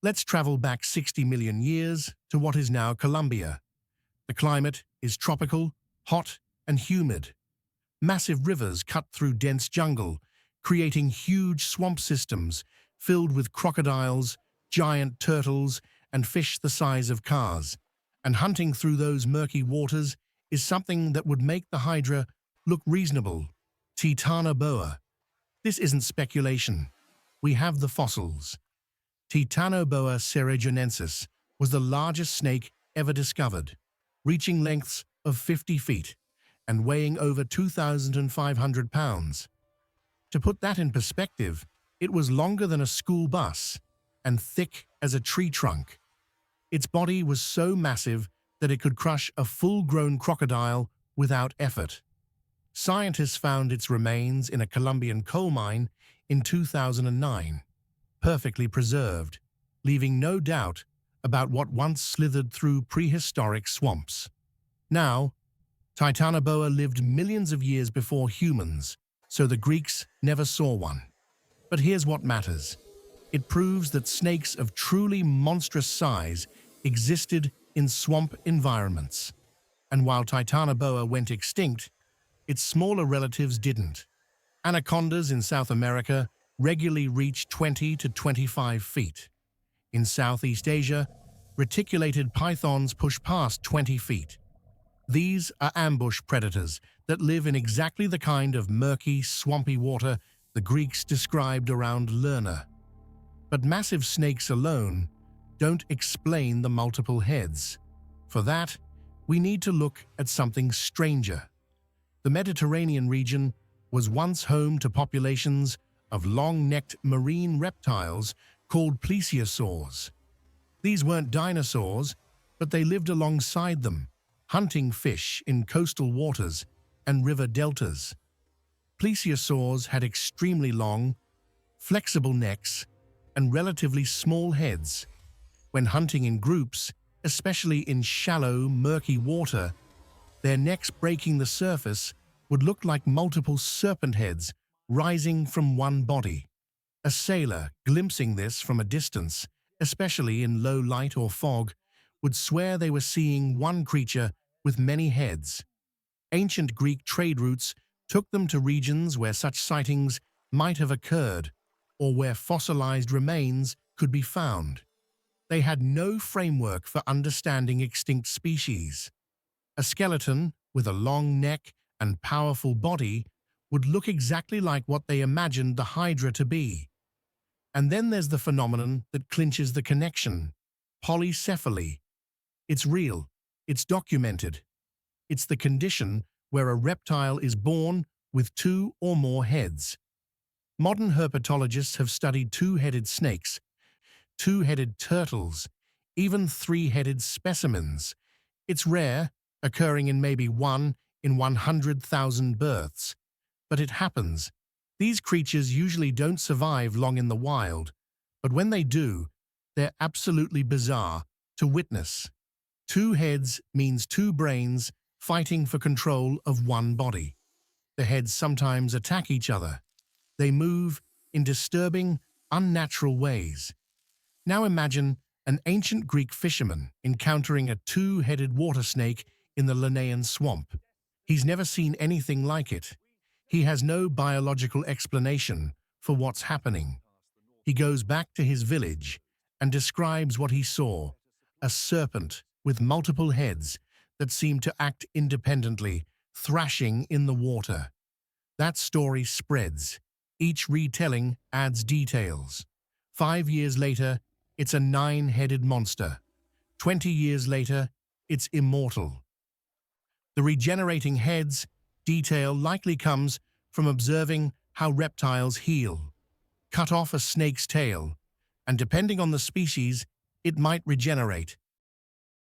Let's travel back 60 million years to what is now Colombia. The climate is tropical, hot, and humid. Massive rivers cut through dense jungle, creating huge swamp systems filled with crocodiles, giant turtles, and fish the size of cars. And hunting through those murky waters is something that would make the Hydra look reasonable. Titanoboa. This isn't speculation. We have the fossils. Titanoboa cerrejonensis was the largest snake ever discovered, reaching lengths of 50 feet and weighing over 2,500 pounds. To put that in perspective, it was longer than a school bus and thick as a tree trunk. Its body was so massive that it could crush a full-grown crocodile without effort. Scientists found its remains in a Colombian coal mine in 2009, perfectly preserved, leaving no doubt about what once slithered through prehistoric swamps. Now, Titanoboa lived millions of years before humans, so the Greeks never saw one. But here's what matters. It proves that snakes of truly monstrous size existed in swamp environments. And while Titanoboa went extinct, its smaller relatives didn't. Anacondas in South America regularly reach 20 to 25 feet. In Southeast Asia, reticulated pythons push past 20 feet. These are ambush predators that live in exactly the kind of murky, swampy water the Greeks described around Lerna. But massive snakes alone don't explain the multiple heads. For that, we need to look at something stranger. The Mediterranean region was once home to populations of long-necked marine reptiles called plesiosaurs. These weren't dinosaurs, but they lived alongside them, hunting fish in coastal waters and river deltas. Plesiosaurs had extremely long, flexible necks and relatively small heads. When hunting in groups, especially in shallow, murky water, their necks breaking the surface would look like multiple serpent heads rising from one body. A sailor, glimpsing this from a distance, especially in low light or fog, would swear they were seeing one creature with many heads. Ancient Greek trade routes took them to regions where such sightings might have occurred, or where fossilized remains could be found. They had no framework for understanding extinct species. A skeleton with a long neck and powerful body would look exactly like what they imagined the Hydra to be. And then there's the phenomenon that clinches the connection: polycephaly. It's real, it's documented. It's the condition where a reptile is born with two or more heads. Modern herpetologists have studied two-headed snakes, two-headed turtles, even three-headed specimens. It's rare, occurring in maybe 1 in 100,000 births. But it happens. These creatures usually don't survive long in the wild, but when they do, they're absolutely bizarre to witness. Two heads means two brains fighting for control of one body. The heads sometimes attack each other. They move in disturbing, unnatural ways. Now imagine an ancient Greek fisherman encountering a two-headed water snake in the Lernaean swamp. He's never seen anything like it. He has no biological explanation for what's happening. He goes back to his village and describes what he saw: a serpent with multiple heads that seemed to act independently, thrashing in the water. That story spreads. Each retelling adds details. 5 years later, it's a 9-headed monster. 20 years later, it's immortal. The regenerating heads detail likely comes from observing how reptiles heal. Cut off a snake's tail, and depending on the species, it might regenerate.